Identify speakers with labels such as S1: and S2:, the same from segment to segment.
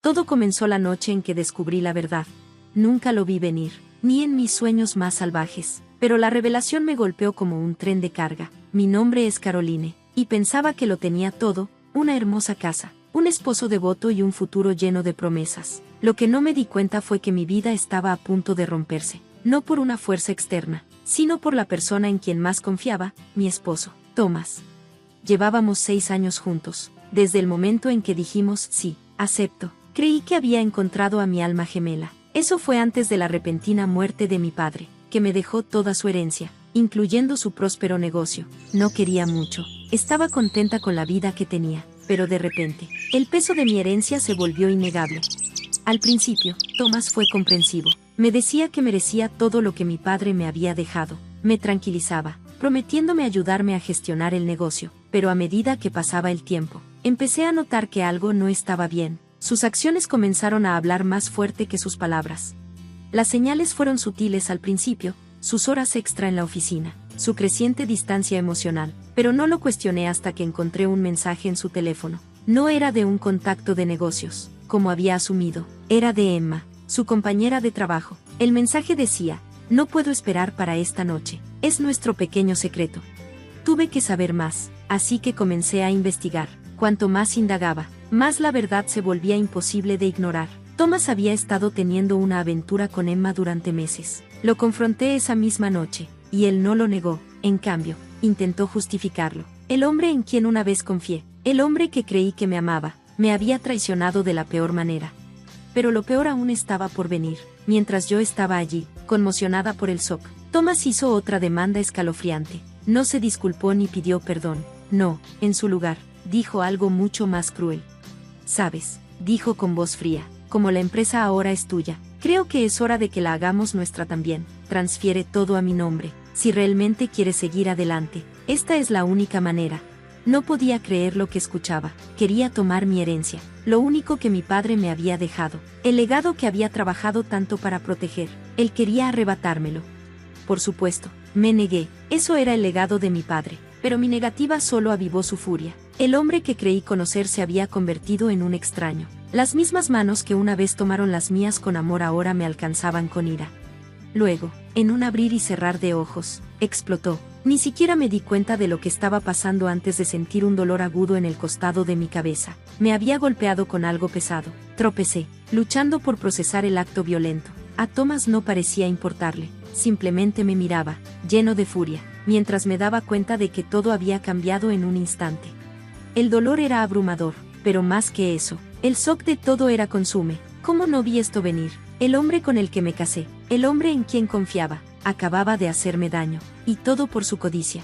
S1: Todo comenzó la noche en que descubrí la verdad. Nunca lo vi venir, ni en mis sueños más salvajes, pero la revelación me golpeó como un tren de carga. Mi nombre es Caroline, y pensaba que lo tenía todo, una hermosa casa, un esposo devoto y un futuro lleno de promesas. Lo que no me di cuenta fue que mi vida estaba a punto de romperse, no por una fuerza externa, sino por la persona en quien más confiaba, mi esposo, Thomas. Llevábamos 6 años juntos, desde el momento en que dijimos sí, acepto. Creí que había encontrado a mi alma gemela. Eso fue antes de la repentina muerte de mi padre, que me dejó toda su herencia, incluyendo su próspero negocio. No quería mucho, estaba contenta con la vida que tenía, pero de repente, el peso de mi herencia se volvió innegable. Al principio, Thomas fue comprensivo. Me decía que merecía todo lo que mi padre me había dejado. Me tranquilizaba, prometiéndome ayudarme a gestionar el negocio, pero a medida que pasaba el tiempo, empecé a notar que algo no estaba bien. Sus acciones comenzaron a hablar más fuerte que sus palabras. Las señales fueron sutiles al principio, sus horas extra en la oficina, su creciente distancia emocional, pero no lo cuestioné hasta que encontré un mensaje en su teléfono. No era de un contacto de negocios, como había asumido, era de Emma, su compañera de trabajo. El mensaje decía: no puedo esperar para esta noche, es nuestro pequeño secreto. Tuve que saber más, así que comencé a investigar. Cuanto más indagaba, más la verdad se volvía imposible de ignorar. Thomas había estado teniendo una aventura con Emma durante meses. Lo confronté esa misma noche, y él no lo negó. En cambio, intentó justificarlo. El hombre en quien una vez confié, el hombre que creí que me amaba, me había traicionado de la peor manera. Pero lo peor aún estaba por venir. Mientras yo estaba allí, conmocionada por el shock, Thomas hizo otra demanda escalofriante. No se disculpó ni pidió perdón. No, en su lugar, dijo algo mucho más cruel. «Sabes», dijo con voz fría, «como la empresa ahora es tuya, creo que es hora de que la hagamos nuestra también. Transfiere todo a mi nombre, si realmente quieres seguir adelante. Esta es la única manera». No podía creer lo que escuchaba. Quería tomar mi herencia, lo único que mi padre me había dejado, el legado que había trabajado tanto para proteger. Él quería arrebatármelo. Por supuesto, me negué. Eso era el legado de mi padre, pero mi negativa solo avivó su furia. El hombre que creí conocer se había convertido en un extraño. Las mismas manos que una vez tomaron las mías con amor ahora me alcanzaban con ira. Luego, en un abrir y cerrar de ojos, explotó. Ni siquiera me di cuenta de lo que estaba pasando antes de sentir un dolor agudo en el costado de mi cabeza. Me había golpeado con algo pesado. Tropecé, luchando por procesar el acto violento. A Thomas no parecía importarle. Simplemente me miraba, lleno de furia, mientras me daba cuenta de que todo había cambiado en un instante. El dolor era abrumador, pero más que eso, el shock de todo era consume. ¿Cómo no vi esto venir? El hombre con el que me casé, el hombre en quien confiaba, acababa de hacerme daño, y todo por su codicia.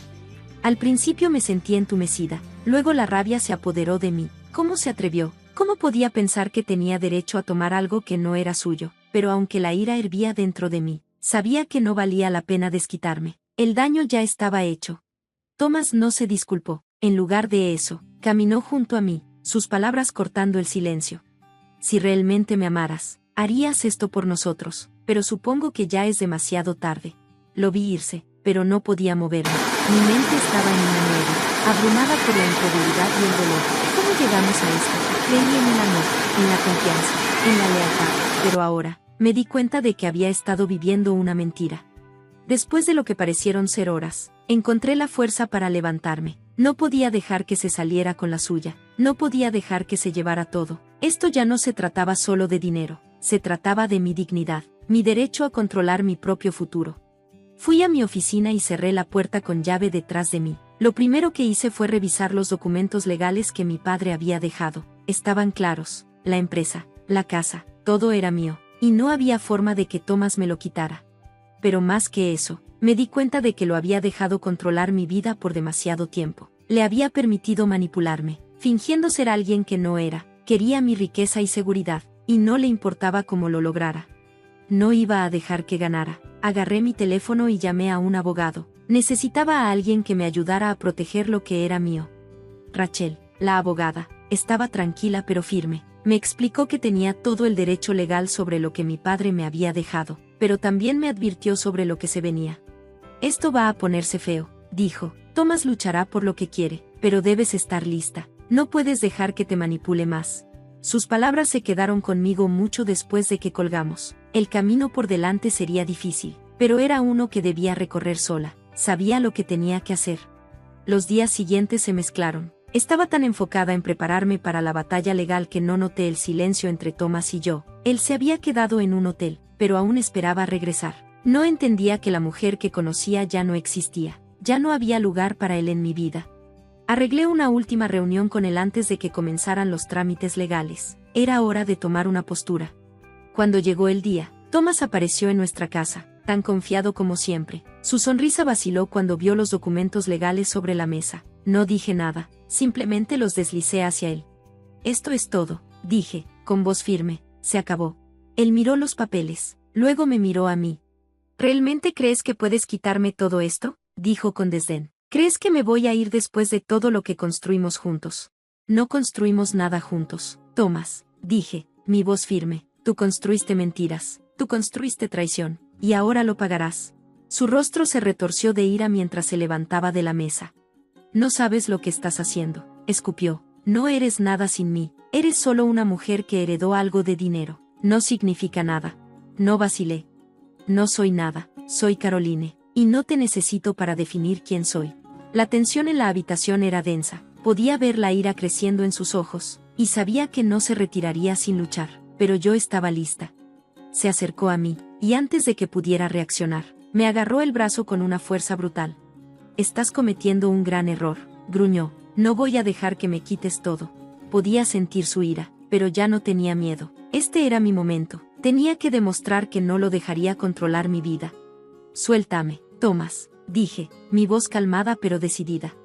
S1: Al principio me sentí entumecida, luego la rabia se apoderó de mí. ¿Cómo se atrevió? ¿Cómo podía pensar que tenía derecho a tomar algo que no era suyo? Pero aunque la ira hervía dentro de mí, sabía que no valía la pena desquitarme. El daño ya estaba hecho. Thomas no se disculpó. En lugar de eso, caminó junto a mí, sus palabras cortando el silencio. Si realmente me amaras, harías esto por nosotros, pero supongo que ya es demasiado tarde. Lo vi irse, pero no podía moverme. Mi mente estaba en una nieve, abrumada por la incredulidad y el dolor. ¿Cómo llegamos a esto? Creí en el amor, en la confianza, en la lealtad, pero ahora, me di cuenta de que había estado viviendo una mentira. Después de lo que parecieron ser horas, encontré la fuerza para levantarme. No podía dejar que se saliera con la suya, no podía dejar que se llevara todo. Esto ya no se trataba solo de dinero, se trataba de mi dignidad, mi derecho a controlar mi propio futuro. Fui a mi oficina y cerré la puerta con llave detrás de mí. Lo primero que hice fue revisar los documentos legales que mi padre había dejado. Estaban claros, la empresa, la casa, todo era mío, y no había forma de que Thomas me lo quitara. Pero más que eso, me di cuenta de que lo había dejado controlar mi vida por demasiado tiempo. Le había permitido manipularme, fingiendo ser alguien que no era. Quería mi riqueza y seguridad, y no le importaba cómo lo lograra. No iba a dejar que ganara. Agarré mi teléfono y llamé a un abogado. Necesitaba a alguien que me ayudara a proteger lo que era mío. Rachel, la abogada, estaba tranquila pero firme. Me explicó que tenía todo el derecho legal sobre lo que mi padre me había dejado, pero también me advirtió sobre lo que se venía. Esto va a ponerse feo, dijo. Thomas luchará por lo que quiere, pero debes estar lista. No puedes dejar que te manipule más. Sus palabras se quedaron conmigo mucho después de que colgamos. El camino por delante sería difícil, pero era uno que debía recorrer sola. Sabía lo que tenía que hacer. Los días siguientes se mezclaron. Estaba tan enfocada en prepararme para la batalla legal que no noté el silencio entre Thomas y yo. Él se había quedado en un hotel, pero aún esperaba regresar. No entendía que la mujer que conocía ya no existía. Ya no había lugar para él en mi vida. Arreglé una última reunión con él antes de que comenzaran los trámites legales. Era hora de tomar una postura. Cuando llegó el día, Thomas apareció en nuestra casa, tan confiado como siempre. Su sonrisa vaciló cuando vio los documentos legales sobre la mesa. No dije nada, simplemente los deslicé hacia él. Esto es todo, dije, con voz firme. Se acabó. Él miró los papeles, luego me miró a mí. ¿Realmente crees que puedes quitarme todo esto?, dijo con desdén. ¿Crees que me voy a ir después de todo lo que construimos juntos? No construimos nada juntos, Thomas, dije, mi voz firme. Tú construiste mentiras, tú construiste traición, y ahora lo pagarás. Su rostro se retorció de ira mientras se levantaba de la mesa. No sabes lo que estás haciendo, escupió. No eres nada sin mí, eres solo una mujer que heredó algo de dinero. No significa nada. No vacilé. No soy nada, soy Caroline, y no te necesito para definir quién soy. La tensión en la habitación era densa, podía ver la ira creciendo en sus ojos, y sabía que no se retiraría sin luchar, pero yo estaba lista. Se acercó a mí, y antes de que pudiera reaccionar, me agarró el brazo con una fuerza brutal. Estás cometiendo un gran error, gruñó, no voy a dejar que me quites todo. Podía sentir su ira, pero ya no tenía miedo. Este era mi momento, tenía que demostrar que no lo dejaría controlar mi vida. Suéltame, Thomas, dije, mi voz calmada pero decidida.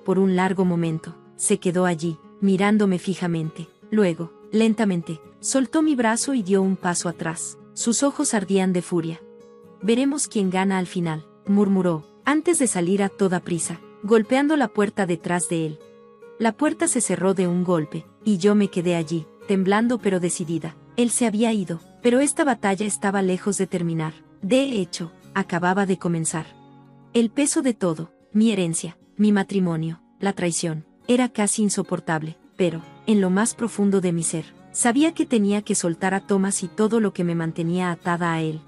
S1: Por un largo momento, se quedó allí, mirándome fijamente. Luego, lentamente, soltó mi brazo y dio un paso atrás. Sus ojos ardían de furia. Veremos quién gana al final, murmuró, antes de salir a toda prisa, golpeando la puerta detrás de él. La puerta se cerró de un golpe, y yo me quedé allí, temblando pero decidida. Él se había ido, pero esta batalla estaba lejos de terminar. De hecho, acababa de comenzar. El peso de todo, mi herencia, mi matrimonio, la traición, era casi insoportable, pero, en lo más profundo de mi ser, sabía que tenía que soltar a Thomas y todo lo que me mantenía atada a él.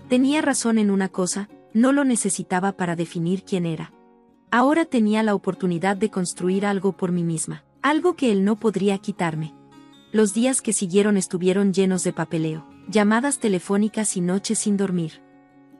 S1: Tenía razón en una cosa, no lo necesitaba para definir quién era. Ahora tenía la oportunidad de construir algo por mí misma, algo que él no podría quitarme. Los días que siguieron estuvieron llenos de papeleo, llamadas telefónicas y noches sin dormir.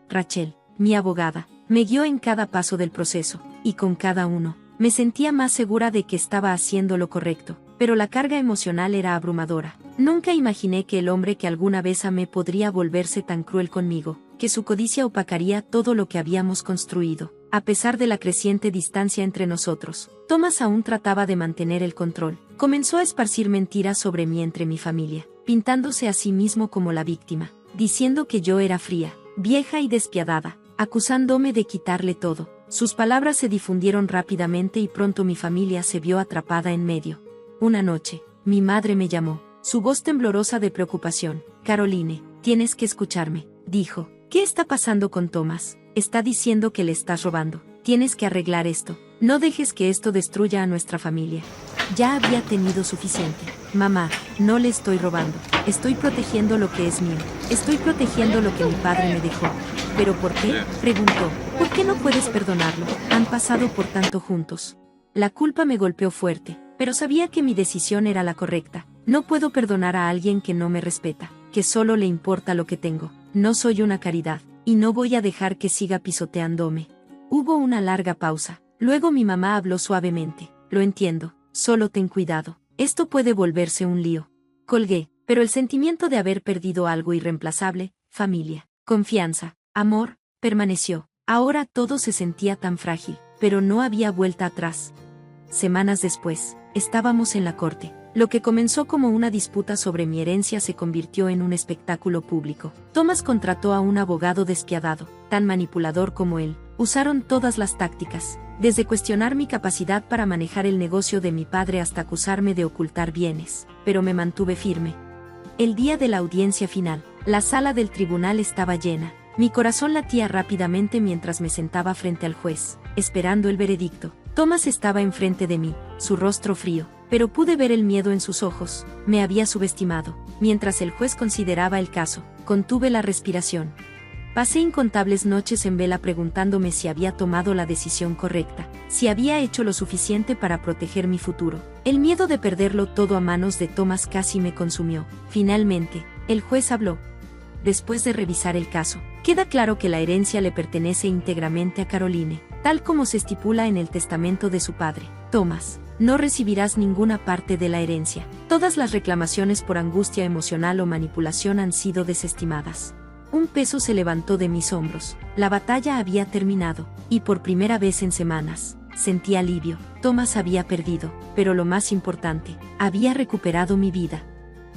S1: Rachel, mi abogada, me guió en cada paso del proceso, y con cada uno, me sentía más segura de que estaba haciendo lo correcto, pero la carga emocional era abrumadora. Nunca imaginé que el hombre que alguna vez amé podría volverse tan cruel conmigo, que su codicia opacaría todo lo que habíamos construido. A pesar de la creciente distancia entre nosotros, Thomas aún trataba de mantener el control. Comenzó a esparcir mentiras sobre mí entre mi familia, pintándose a sí mismo como la víctima, diciendo que yo era fría, vieja y despiadada, acusándome de quitarle todo. Sus palabras se difundieron rápidamente y pronto mi familia se vio atrapada en medio. Una noche, mi madre me llamó, su voz temblorosa de preocupación. Caroline, tienes que escucharme, dijo. ¿Qué está pasando con Thomas? Está diciendo que le estás robando. Tienes que arreglar esto. No dejes que esto destruya a nuestra familia. Ya había tenido suficiente. Mamá, no le estoy robando. Estoy protegiendo lo que es mío. Estoy protegiendo lo que mi padre me dejó. ¿Pero por qué?, preguntó. ¿Por qué no puedes perdonarlo? Han pasado por tanto juntos. La culpa me golpeó fuerte, pero sabía que mi decisión era la correcta. No puedo perdonar a alguien que no me respeta, que solo le importa lo que tengo. No soy una caridad, y no voy a dejar que siga pisoteándome. Hubo una larga pausa. Luego mi mamá habló suavemente. Lo entiendo, solo ten cuidado. Esto puede volverse un lío. Colgué, pero el sentimiento de haber perdido algo irreemplazable, familia, confianza, amor, permaneció. Ahora todo se sentía tan frágil, pero no había vuelta atrás. Semanas después, estábamos en la corte. Lo que comenzó como una disputa sobre mi herencia se convirtió en un espectáculo público. Thomas contrató a un abogado despiadado, tan manipulador como él. Usaron todas las tácticas, desde cuestionar mi capacidad para manejar el negocio de mi padre hasta acusarme de ocultar bienes, pero me mantuve firme. El día de la audiencia final, la sala del tribunal estaba llena. Mi corazón latía rápidamente mientras me sentaba frente al juez, esperando el veredicto. Thomas estaba enfrente de mí, su rostro frío, pero pude ver el miedo en sus ojos. Me había subestimado. Mientras el juez consideraba el caso, contuve la respiración. Pasé incontables noches en vela preguntándome si había tomado la decisión correcta, si había hecho lo suficiente para proteger mi futuro. El miedo de perderlo todo a manos de Thomas casi me consumió. Finalmente, el juez habló. Después de revisar el caso, queda claro que la herencia le pertenece íntegramente a Caroline, tal como se estipula en el testamento de su padre, Thomas. No recibirás ninguna parte de la herencia. Todas las reclamaciones por angustia emocional o manipulación han sido desestimadas. Un peso se levantó de mis hombros. La batalla había terminado, y por primera vez en semanas, sentí alivio. Thomas había perdido, pero lo más importante, había recuperado mi vida.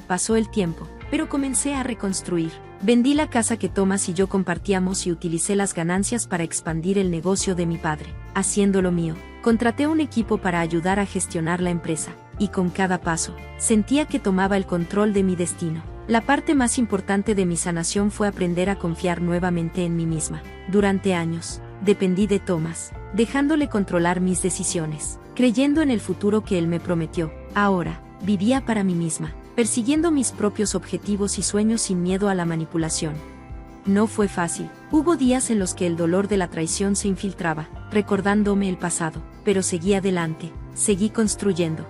S1: Pasó el tiempo, pero comencé a reconstruir. Vendí la casa que Thomas y yo compartíamos y utilicé las ganancias para expandir el negocio de mi padre. Haciéndolo mío, contraté un equipo para ayudar a gestionar la empresa, y con cada paso, sentía que tomaba el control de mi destino. La parte más importante de mi sanación fue aprender a confiar nuevamente en mí misma. Durante años, dependí de Thomas, dejándole controlar mis decisiones, creyendo en el futuro que él me prometió. Ahora, vivía para mí misma, persiguiendo mis propios objetivos y sueños sin miedo a la manipulación. No fue fácil. Hubo días en los que el dolor de la traición se infiltraba, recordándome el pasado, pero seguí adelante, seguí construyendo.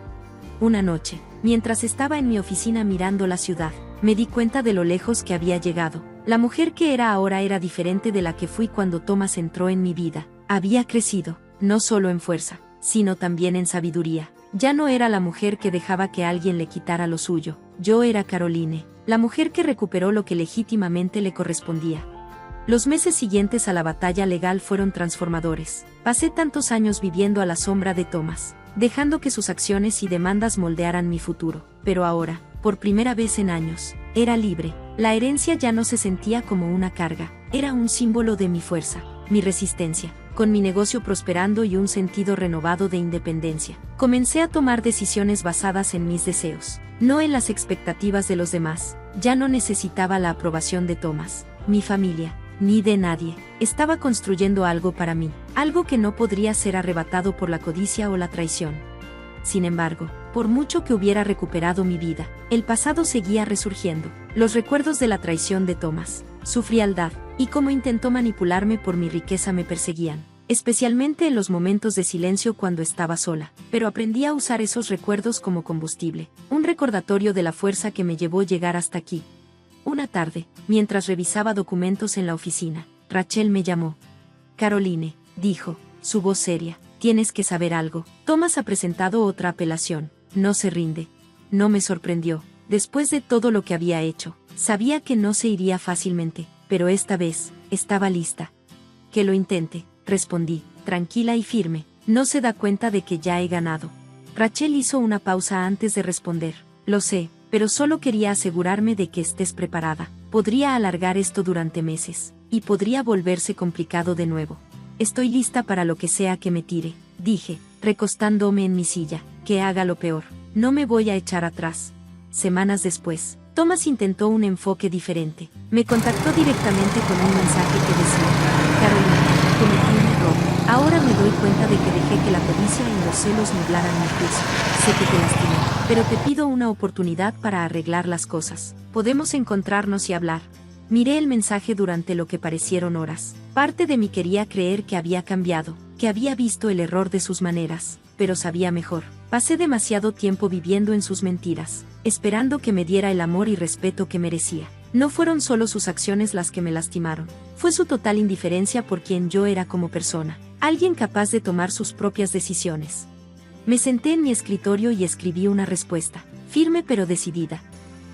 S1: Una noche, mientras estaba en mi oficina mirando la ciudad, me di cuenta de lo lejos que había llegado. La mujer que era ahora era diferente de la que fui cuando Thomas entró en mi vida. Había crecido, no solo en fuerza, sino también en sabiduría. Ya no era la mujer que dejaba que alguien le quitara lo suyo. Yo era Caroline, la mujer que recuperó lo que legítimamente le correspondía. Los meses siguientes a la batalla legal fueron transformadores. Pasé tantos años viviendo a la sombra de Thomas, dejando que sus acciones y demandas moldearan mi futuro. Pero ahora, por primera vez en años, era libre. La herencia ya no se sentía como una carga, era un símbolo de mi fuerza, mi resistencia. Con mi negocio prosperando y un sentido renovado de independencia, comencé a tomar decisiones basadas en mis deseos, no en las expectativas de los demás. Ya no necesitaba la aprobación de Thomas, mi familia, ni de nadie. Estaba construyendo algo para mí, algo que no podría ser arrebatado por la codicia o la traición. Sin embargo, por mucho que hubiera recuperado mi vida, el pasado seguía resurgiendo. Los recuerdos de la traición de Thomas, su frialdad, y cómo intentó manipularme por mi riqueza me perseguían, especialmente en los momentos de silencio cuando estaba sola. Pero aprendí a usar esos recuerdos como combustible, un recordatorio de la fuerza que me llevó a llegar hasta aquí. Una tarde, mientras revisaba documentos en la oficina, Rachel me llamó. Caroline, dijo, su voz seria, tienes que saber algo. Thomas ha presentado otra apelación, no se rinde. No me sorprendió. Después de todo lo que había hecho, sabía que no se iría fácilmente, pero esta vez, estaba lista. Que lo intente, respondí, tranquila y firme. No se da cuenta de que ya he ganado. Rachel hizo una pausa antes de responder. Lo sé, pero solo quería asegurarme de que estés preparada. Podría alargar esto durante meses, y podría volverse complicado de nuevo. Estoy lista para lo que sea que me tire, dije, recostándome en mi silla. Que haga lo peor. No me voy a echar atrás. Semanas después, Thomas intentó un enfoque diferente. Me contactó directamente con un mensaje que decía: Carolina, cometí un error. Ahora me doy cuenta de que dejé que la codicia y los celos nublaran mi juicio. Sé que te lastimé, pero te pido una oportunidad para arreglar las cosas. Podemos encontrarnos y hablar. Miré el mensaje durante lo que parecieron horas. Parte de mí quería creer que había cambiado, que había visto el error de sus maneras, pero sabía mejor. Pasé demasiado tiempo viviendo en sus mentiras, esperando que me diera el amor y respeto que merecía. No fueron solo sus acciones las que me lastimaron, fue su total indiferencia por quien yo era como persona, alguien capaz de tomar sus propias decisiones. Me senté en mi escritorio y escribí una respuesta, firme pero decidida.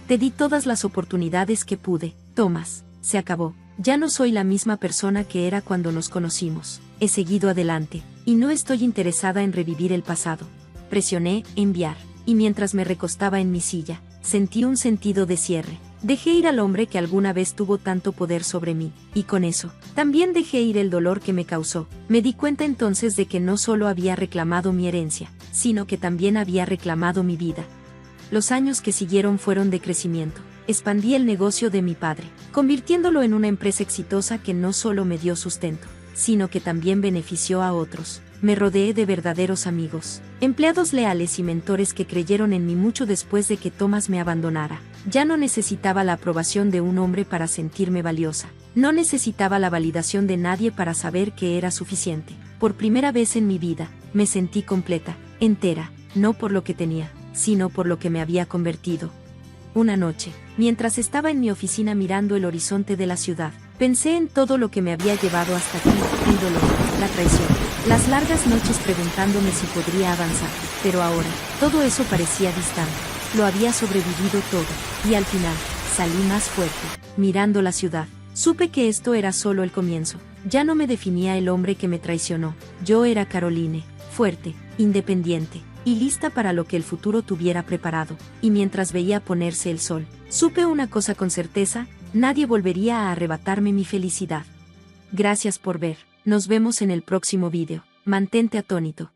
S1: Te di todas las oportunidades que pude, Thomas, se acabó. Ya no soy la misma persona que era cuando nos conocimos. He seguido adelante, y no estoy interesada en revivir el pasado. Presioné enviar, y mientras me recostaba en mi silla, sentí un sentido de cierre. Dejé ir al hombre que alguna vez tuvo tanto poder sobre mí, y con eso, también dejé ir el dolor que me causó. Me di cuenta entonces de que no solo había reclamado mi herencia, sino que también había reclamado mi vida. Los años que siguieron fueron de crecimiento. Expandí el negocio de mi padre, convirtiéndolo en una empresa exitosa que no solo me dio sustento, sino que también benefició a otros. Me rodeé de verdaderos amigos, empleados leales y mentores que creyeron en mí mucho después de que Thomas me abandonara. Ya no necesitaba la aprobación de un hombre para sentirme valiosa. No necesitaba la validación de nadie para saber que era suficiente. Por primera vez en mi vida, me sentí completa, entera, no por lo que tenía, sino por lo que me había convertido. Una noche, mientras estaba en mi oficina mirando el horizonte de la ciudad, pensé en todo lo que me había llevado hasta aquí, el dolor, la traición, las largas noches preguntándome si podría avanzar, pero ahora, todo eso parecía distante. Lo había sobrevivido todo, y al final, salí más fuerte, mirando la ciudad. Supe que esto era solo el comienzo. Ya no me definía el hombre que me traicionó. Yo era Caroline, fuerte, independiente, y lista para lo que el futuro tuviera preparado. Y mientras veía ponerse el sol, supe una cosa con certeza: nadie volvería a arrebatarme mi felicidad. Gracias por ver. Nos vemos en el próximo vídeo. Mantente atónito.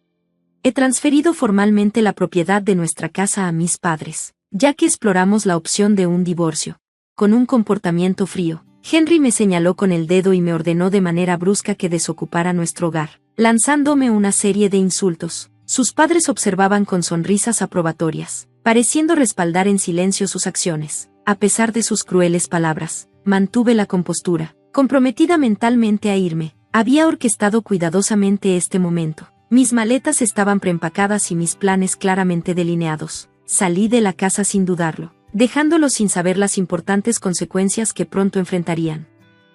S1: He transferido formalmente la propiedad de nuestra casa a mis padres, ya que exploramos la opción de un divorcio. Con un comportamiento frío, Henry me señaló con el dedo y me ordenó de manera brusca que desocupara nuestro hogar, lanzándome una serie de insultos. Sus padres observaban con sonrisas aprobatorias, pareciendo respaldar en silencio sus acciones. A pesar de sus crueles palabras, mantuve la compostura, comprometida mentalmente a irme. Había orquestado cuidadosamente este momento. Mis maletas estaban preempacadas y mis planes claramente delineados. Salí de la casa sin dudarlo, dejándolo sin saber las importantes consecuencias que pronto enfrentarían.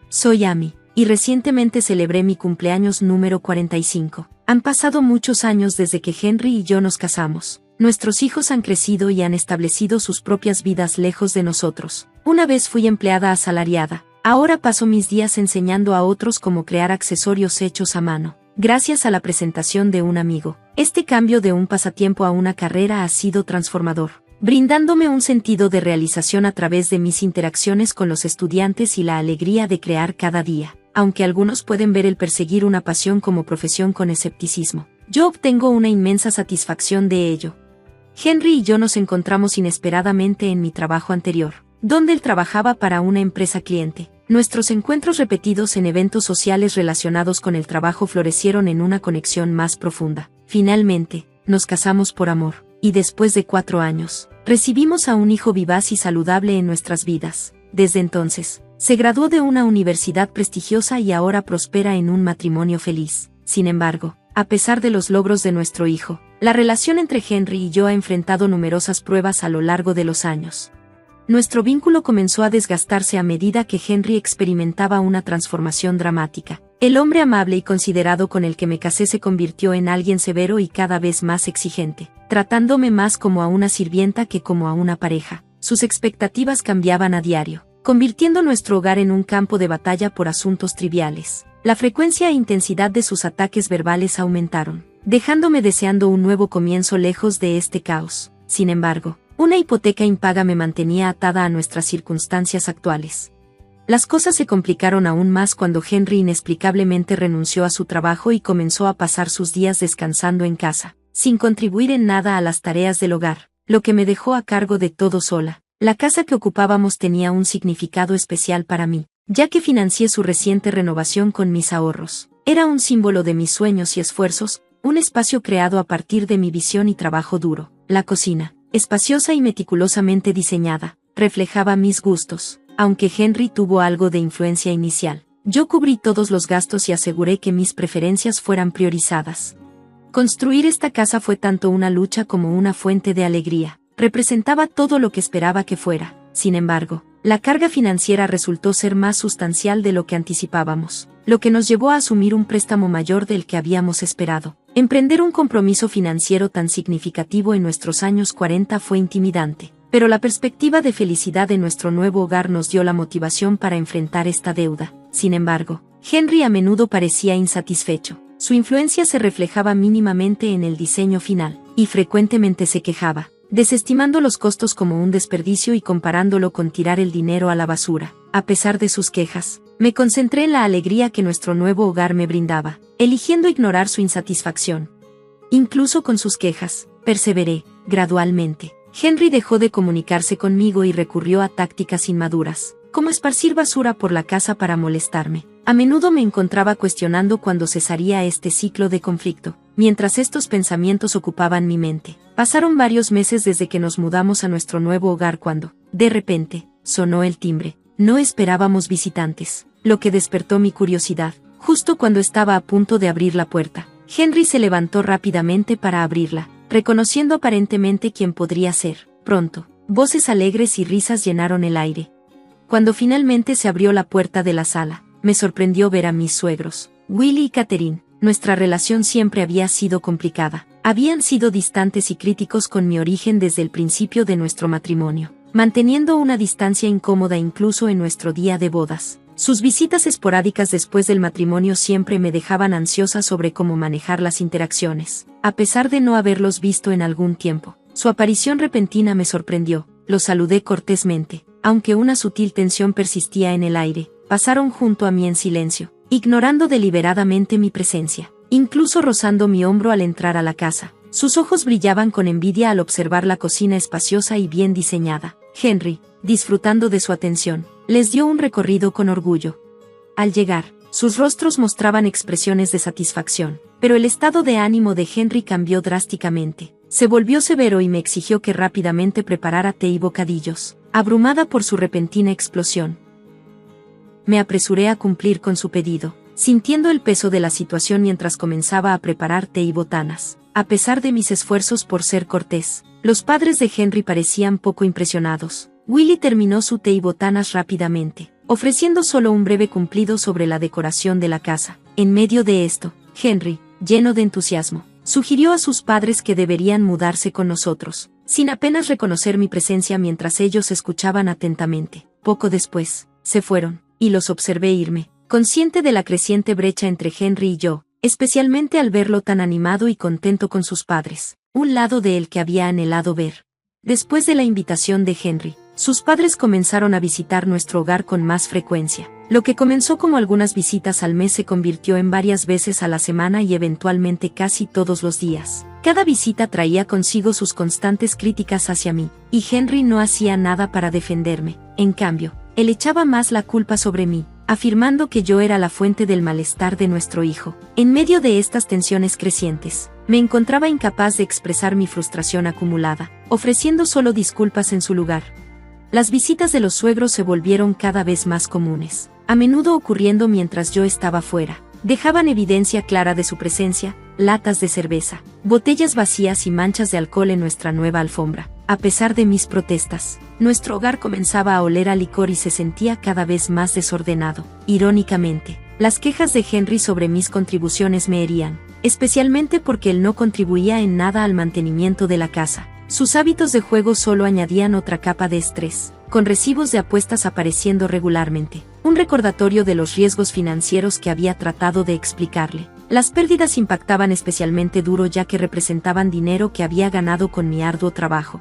S1: Soy Amy, y recientemente celebré mi cumpleaños número 45. Han pasado muchos años desde que Henry y yo nos casamos. Nuestros hijos han crecido y han establecido sus propias vidas lejos de nosotros. Una vez fui empleada asalariada. Ahora paso mis días enseñando a otros cómo crear accesorios hechos a mano. Gracias a la presentación de un amigo, este cambio de un pasatiempo a una carrera ha sido transformador, brindándome un sentido de realización a través de mis interacciones con los estudiantes y la alegría de crear cada día. Aunque algunos pueden ver el perseguir una pasión como profesión con escepticismo, yo obtengo una inmensa satisfacción de ello. Henry y yo nos encontramos inesperadamente en mi trabajo anterior, donde él trabajaba para una empresa cliente. Nuestros encuentros repetidos en eventos sociales relacionados con el trabajo florecieron en una conexión más profunda. Finalmente, nos casamos por amor, y después de 4 años, recibimos a un hijo vivaz y saludable en nuestras vidas. Desde entonces, se graduó de una universidad prestigiosa y ahora prospera en un matrimonio feliz. Sin embargo, a pesar de los logros de nuestro hijo, la relación entre Henry y yo ha enfrentado numerosas pruebas a lo largo de los años. Nuestro vínculo comenzó a desgastarse a medida que Henry experimentaba una transformación dramática. El hombre amable y considerado con el que me casé se convirtió en alguien severo y cada vez más exigente, tratándome más como a una sirvienta que como a una pareja. Sus expectativas cambiaban a diario, convirtiendo nuestro hogar en un campo de batalla por asuntos triviales. La frecuencia e intensidad de sus ataques verbales aumentaron, dejándome deseando un nuevo comienzo lejos de este caos. Sin embargo, una hipoteca impaga me mantenía atada a nuestras circunstancias actuales. Las cosas se complicaron aún más cuando Henry inexplicablemente renunció a su trabajo y comenzó a pasar sus días descansando en casa, sin contribuir en nada a las tareas del hogar, lo que me dejó a cargo de todo sola. La casa que ocupábamos tenía un significado especial para mí, ya que financié su reciente renovación con mis ahorros. Era un símbolo de mis sueños y esfuerzos, un espacio creado a partir de mi visión y trabajo duro. La cocina, espaciosa y meticulosamente diseñada, reflejaba mis gustos. Aunque Henry tuvo algo de influencia inicial, yo cubrí todos los gastos y aseguré que mis preferencias fueran priorizadas. Construir esta casa fue tanto una lucha como una fuente de alegría. Representaba todo lo que esperaba que fuera. Sin embargo, la carga financiera resultó ser más sustancial de lo que anticipábamos, lo que nos llevó a asumir un préstamo mayor del que habíamos esperado. Emprender un compromiso financiero tan significativo en nuestros años 40 fue intimidante, pero la perspectiva de felicidad de nuestro nuevo hogar nos dio la motivación para enfrentar esta deuda. Sin embargo, Henry a menudo parecía insatisfecho. Su influencia se reflejaba mínimamente en el diseño final, y frecuentemente se quejaba, desestimando los costos como un desperdicio y comparándolo con tirar el dinero a la basura. A pesar de sus quejas, me concentré en la alegría que nuestro nuevo hogar me brindaba, eligiendo ignorar su insatisfacción. Incluso con sus quejas, perseveré. Gradualmente, Henry dejó de comunicarse conmigo y recurrió a tácticas inmaduras, como esparcir basura por la casa para molestarme. A menudo me encontraba cuestionando cuándo cesaría este ciclo de conflicto. mientras estos pensamientos ocupaban mi mente. Pasaron varios meses desde que nos mudamos a nuestro nuevo hogar cuando, de repente, sonó el timbre. No esperábamos visitantes, lo que despertó mi curiosidad. Justo cuando estaba a punto de abrir la puerta, Henry se levantó rápidamente para abrirla, reconociendo aparentemente quién podría ser. Pronto, voces alegres y risas llenaron el aire. Cuando finalmente se abrió la puerta de la sala, me sorprendió ver a mis suegros, Willie y Catherine. Nuestra relación siempre había sido complicada. Habían sido distantes y críticos con mi origen desde el principio de nuestro matrimonio, manteniendo una distancia incómoda incluso en nuestro día de bodas. Sus visitas esporádicas después del matrimonio siempre me dejaban ansiosa sobre cómo manejar las interacciones. A pesar de no haberlos visto en algún tiempo, su aparición repentina me sorprendió. Los saludé cortésmente, aunque una sutil tensión persistía en el aire. Pasaron junto a mí en silencio, ignorando deliberadamente mi presencia, incluso rozando mi hombro al entrar a la casa. Sus ojos brillaban con envidia al observar la cocina espaciosa y bien diseñada. Henry, disfrutando de su atención, les dio un recorrido con orgullo. Al llegar, sus rostros mostraban expresiones de satisfacción, pero el estado de ánimo de Henry cambió drásticamente. Se volvió severo y me exigió que rápidamente preparara té y bocadillos, abrumada por su repentina explosión. Me apresuré a cumplir con su pedido, sintiendo el peso de la situación mientras comenzaba a preparar té y botanas. A pesar de mis esfuerzos por ser cortés, los padres de Henry parecían poco impresionados. Willie terminó su té y botanas rápidamente, ofreciendo solo un breve cumplido sobre la decoración de la casa. En medio de esto, Henry, lleno de entusiasmo, sugirió a sus padres que deberían mudarse con nosotros, sin apenas reconocer mi presencia mientras ellos escuchaban atentamente. Poco después, se fueron, y los observé irme, consciente de la creciente brecha entre Henry y yo, especialmente al verlo tan animado y contento con sus padres, un lado de él que había anhelado ver. Después de la invitación de Henry, sus padres comenzaron a visitar nuestro hogar con más frecuencia. Lo que comenzó como algunas visitas al mes se convirtió en varias veces a la semana y eventualmente casi todos los días. Cada visita traía consigo sus constantes críticas hacia mí, y Henry no hacía nada para defenderme. En cambio, él echaba más la culpa sobre mí, afirmando que yo era la fuente del malestar de nuestro hijo. En medio de estas tensiones crecientes, me encontraba incapaz de expresar mi frustración acumulada, ofreciendo solo disculpas en su lugar. Las visitas de los suegros se volvieron cada vez más comunes, a menudo ocurriendo mientras yo estaba fuera. Dejaban evidencia clara de su presencia, latas de cerveza, botellas vacías y manchas de alcohol en nuestra nueva alfombra. A pesar de mis protestas, nuestro hogar comenzaba a oler a licor y se sentía cada vez más desordenado. Irónicamente, las quejas de Henry sobre mis contribuciones me herían, especialmente porque él no contribuía en nada al mantenimiento de la casa. Sus hábitos de juego solo añadían otra capa de estrés, con recibos de apuestas apareciendo regularmente, un recordatorio de los riesgos financieros que había tratado de explicarle. Las pérdidas impactaban especialmente duro ya que representaban dinero que había ganado con mi arduo trabajo.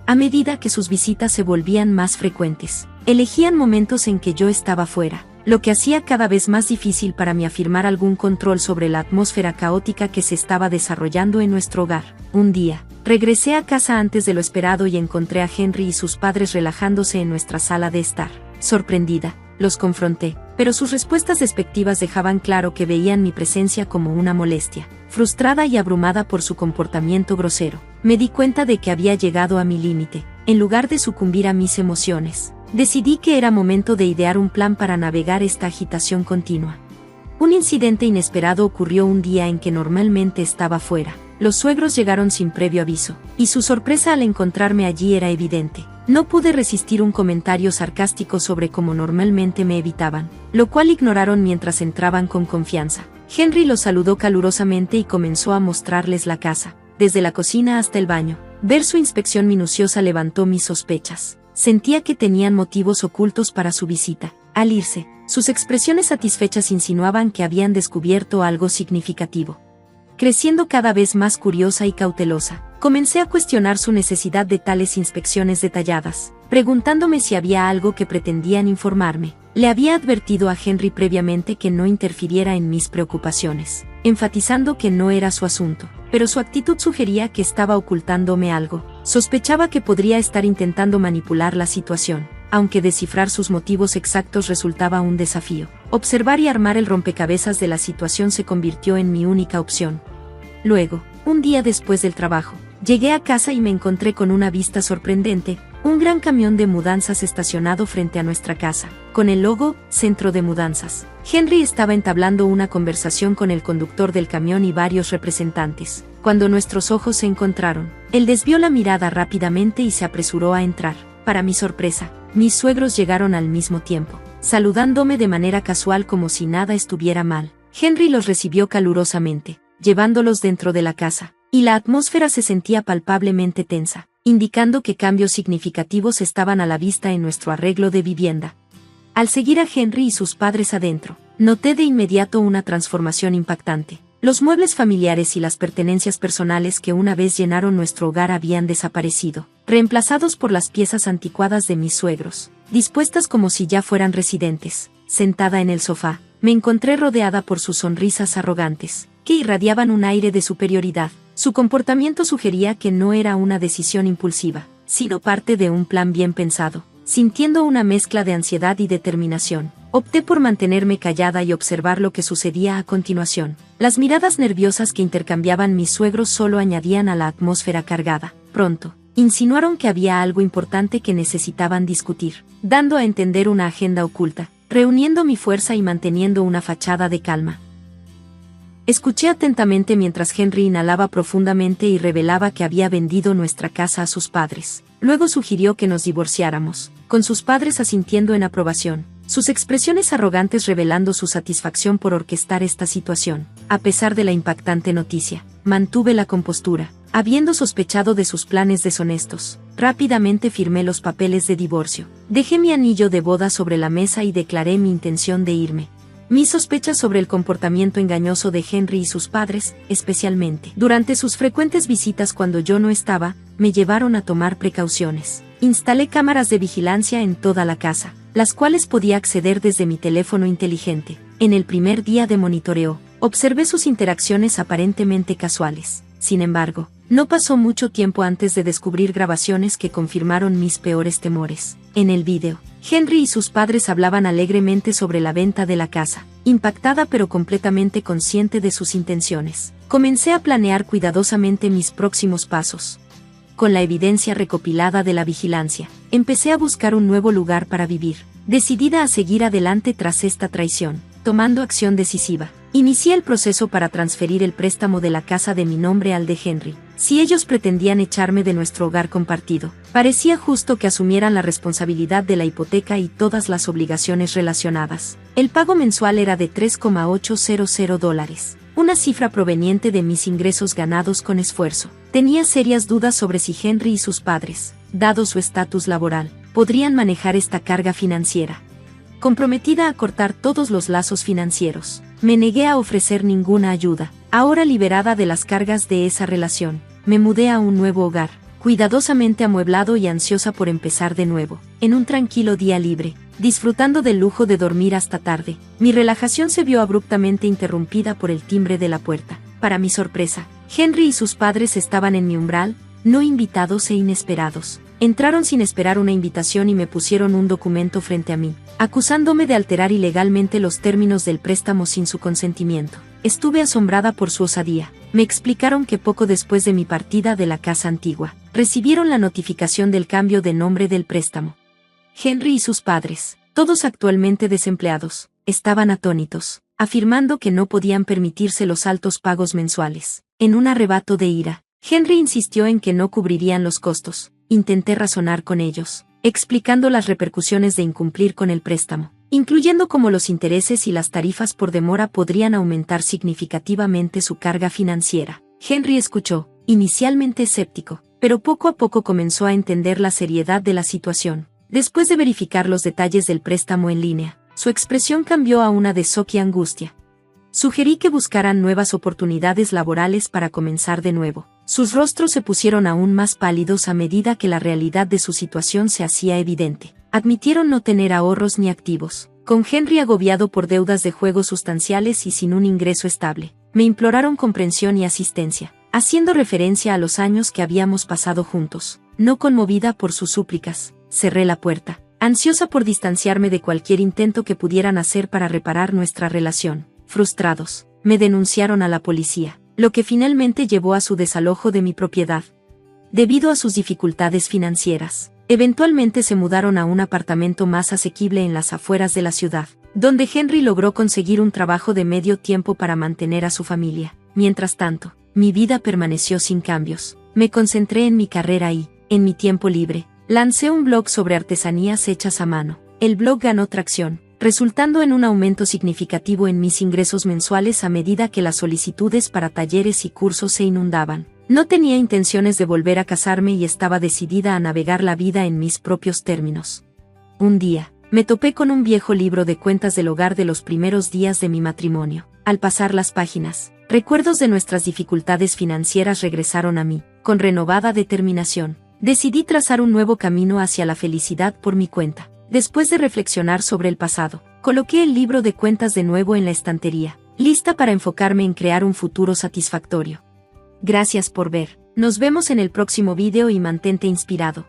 S1: A medida que sus visitas se volvían más frecuentes, elegían momentos en que yo estaba fuera, lo que hacía cada vez más difícil para mí afirmar algún control sobre la atmósfera caótica que se estaba desarrollando en nuestro hogar. Un día, regresé a casa antes de lo esperado y encontré a Henry y sus padres relajándose en nuestra sala de estar. Sorprendida, los confronté, pero sus respuestas despectivas dejaban claro que veían mi presencia como una molestia. Frustrada y abrumada por su comportamiento grosero, me di cuenta de que había llegado a mi límite. En lugar de sucumbir a mis emociones, decidí que era momento de idear un plan para navegar esta agitación continua. Un incidente inesperado ocurrió un día en que normalmente estaba fuera. Los suegros llegaron sin previo aviso, y su sorpresa al encontrarme allí era evidente. No pude resistir un comentario sarcástico sobre cómo normalmente me evitaban, lo cual ignoraron mientras entraban con confianza. Henry los saludó calurosamente y comenzó a mostrarles la casa, desde la cocina hasta el baño. Ver su inspección minuciosa levantó mis sospechas. Sentía que tenían motivos ocultos para su visita. Al irse, sus expresiones satisfechas insinuaban que habían descubierto algo significativo. Creciendo cada vez más curiosa y cautelosa, comencé a cuestionar su necesidad de tales inspecciones detalladas, preguntándome si había algo que pretendían informarme. Le había advertido a Henry previamente que no interfiriera en mis preocupaciones, enfatizando que no era su asunto, pero su actitud sugería que estaba ocultándome algo. Sospechaba que podría estar intentando manipular la situación, aunque descifrar sus motivos exactos resultaba un desafío. Observar y armar el rompecabezas de la situación se convirtió en mi única opción. Luego, un día después del trabajo, llegué a casa y me encontré con una vista sorprendente, un gran camión de mudanzas estacionado frente a nuestra casa, con el logo Centro de Mudanzas. Henry estaba entablando una conversación con el conductor del camión y varios representantes. Cuando nuestros ojos se encontraron, él desvió la mirada rápidamente y se apresuró a entrar. Para mi sorpresa, mis suegros llegaron al mismo tiempo, saludándome de manera casual como si nada estuviera mal. Henry los recibió calurosamente, llevándolos dentro de la casa, y la atmósfera se sentía palpablemente tensa, indicando que cambios significativos estaban a la vista en nuestro arreglo de vivienda. Al seguir a Henry y sus padres adentro, noté de inmediato una transformación impactante. Los muebles familiares y las pertenencias personales que una vez llenaron nuestro hogar habían desaparecido, reemplazados por las piezas anticuadas de mis suegros, dispuestas como si ya fueran residentes. Sentada en el sofá, me encontré rodeada por sus sonrisas arrogantes, que irradiaban un aire de superioridad. Su comportamiento sugería que no era una decisión impulsiva, sino parte de un plan bien pensado. Sintiendo una mezcla de ansiedad y determinación, opté por mantenerme callada y observar lo que sucedía a continuación. Las miradas nerviosas que intercambiaban mis suegros solo añadían a la atmósfera cargada. Pronto, insinuaron que había algo importante que necesitaban discutir, dando a entender una agenda oculta. Reuniendo mi fuerza y manteniendo una fachada de calma, escuché atentamente mientras Henry inhalaba profundamente y revelaba que había vendido nuestra casa a sus padres. Luego sugirió que nos divorciáramos, con sus padres asintiendo en aprobación, sus expresiones arrogantes revelando su satisfacción por orquestar esta situación. A pesar de la impactante noticia, mantuve la compostura. Habiendo sospechado de sus planes deshonestos, rápidamente firmé los papeles de divorcio. Dejé mi anillo de boda sobre la mesa y declaré mi intención de irme. Mis sospechas sobre el comportamiento engañoso de Henry y sus padres, especialmente durante sus frecuentes visitas cuando yo no estaba, me llevaron a tomar precauciones. Instalé cámaras de vigilancia en toda la casa, las cuales podía acceder desde mi teléfono inteligente. En el primer día de monitoreo, observé sus interacciones aparentemente casuales. Sin embargo, no pasó mucho tiempo antes de descubrir grabaciones que confirmaron mis peores temores. En el vídeo, Henry y sus padres hablaban alegremente sobre la venta de la casa. Impactada pero completamente consciente de sus intenciones, comencé a planear cuidadosamente mis próximos pasos. Con la evidencia recopilada de la vigilancia, empecé a buscar un nuevo lugar para vivir, decidida a seguir adelante tras esta traición. Tomando acción decisiva, inicié el proceso para transferir el préstamo de la casa de mi nombre al de Henry. Si ellos pretendían echarme de nuestro hogar compartido, parecía justo que asumieran la responsabilidad de la hipoteca y todas las obligaciones relacionadas. El pago mensual era de $3,800, una cifra proveniente de mis ingresos ganados con esfuerzo. Tenía serias dudas sobre si Henry y sus padres, dado su estatus laboral, podrían manejar esta carga financiera. Comprometida a cortar todos los lazos financieros, me negué a ofrecer ninguna ayuda. Ahora liberada de las cargas de esa relación, me mudé a un nuevo hogar, cuidadosamente amueblado y ansiosa por empezar de nuevo. En un tranquilo día libre, disfrutando del lujo de dormir hasta tarde, mi relajación se vio abruptamente interrumpida por el timbre de la puerta. Para mi sorpresa, Henry y sus padres estaban en mi umbral, no invitados e inesperados. Entraron sin esperar una invitación y me pusieron un documento frente a mí, acusándome de alterar ilegalmente los términos del préstamo sin su consentimiento. Estuve asombrada por su osadía. Me explicaron que poco después de mi partida de la casa antigua, recibieron la notificación del cambio de nombre del préstamo. Henry y sus padres, todos actualmente desempleados, estaban atónitos, afirmando que no podían permitirse los altos pagos mensuales. En un arrebato de ira, Henry insistió en que no cubrirían los costos. Intenté razonar con ellos, explicando las repercusiones de incumplir con el préstamo, incluyendo cómo los intereses y las tarifas por demora podrían aumentar significativamente su carga financiera. Henry escuchó, inicialmente escéptico, pero poco a poco comenzó a entender la seriedad de la situación. Después de verificar los detalles del préstamo en línea, su expresión cambió a una de shock y angustia. Sugerí que buscaran nuevas oportunidades laborales para comenzar de nuevo. Sus rostros se pusieron aún más pálidos a medida que la realidad de su situación se hacía evidente. Admitieron no tener ahorros ni activos, con Henry agobiado por deudas de juego sustanciales y sin un ingreso estable. Me imploraron comprensión y asistencia, haciendo referencia a los años que habíamos pasado juntos. No conmovida por sus súplicas, cerré la puerta, ansiosa por distanciarme de cualquier intento que pudieran hacer para reparar nuestra relación. Frustrados, me denunciaron a la policía. lo que finalmente llevó a su desalojo de mi propiedad. Debido a sus dificultades financieras, eventualmente se mudaron a un apartamento más asequible en las afueras de la ciudad, donde Henry logró conseguir un trabajo de medio tiempo para mantener a su familia. Mientras tanto, mi vida permaneció sin cambios. Me concentré en mi carrera y, en mi tiempo libre, lancé un blog sobre artesanías hechas a mano. El blog ganó tracción, resultando en un aumento significativo en mis ingresos mensuales a medida que las solicitudes para talleres y cursos se inundaban. No tenía intenciones de volver a casarme y estaba decidida a navegar la vida en mis propios términos. Un día, me topé con un viejo libro de cuentas del hogar de los primeros días de mi matrimonio. Al pasar las páginas, recuerdos de nuestras dificultades financieras regresaron a mí. Con renovada determinación, decidí trazar un nuevo camino hacia la felicidad por mi cuenta. Después de reflexionar sobre el pasado, coloqué el libro de cuentas de nuevo en la estantería, lista para enfocarme en crear un futuro satisfactorio. Gracias por ver. Nos vemos en el próximo video y mantente inspirado.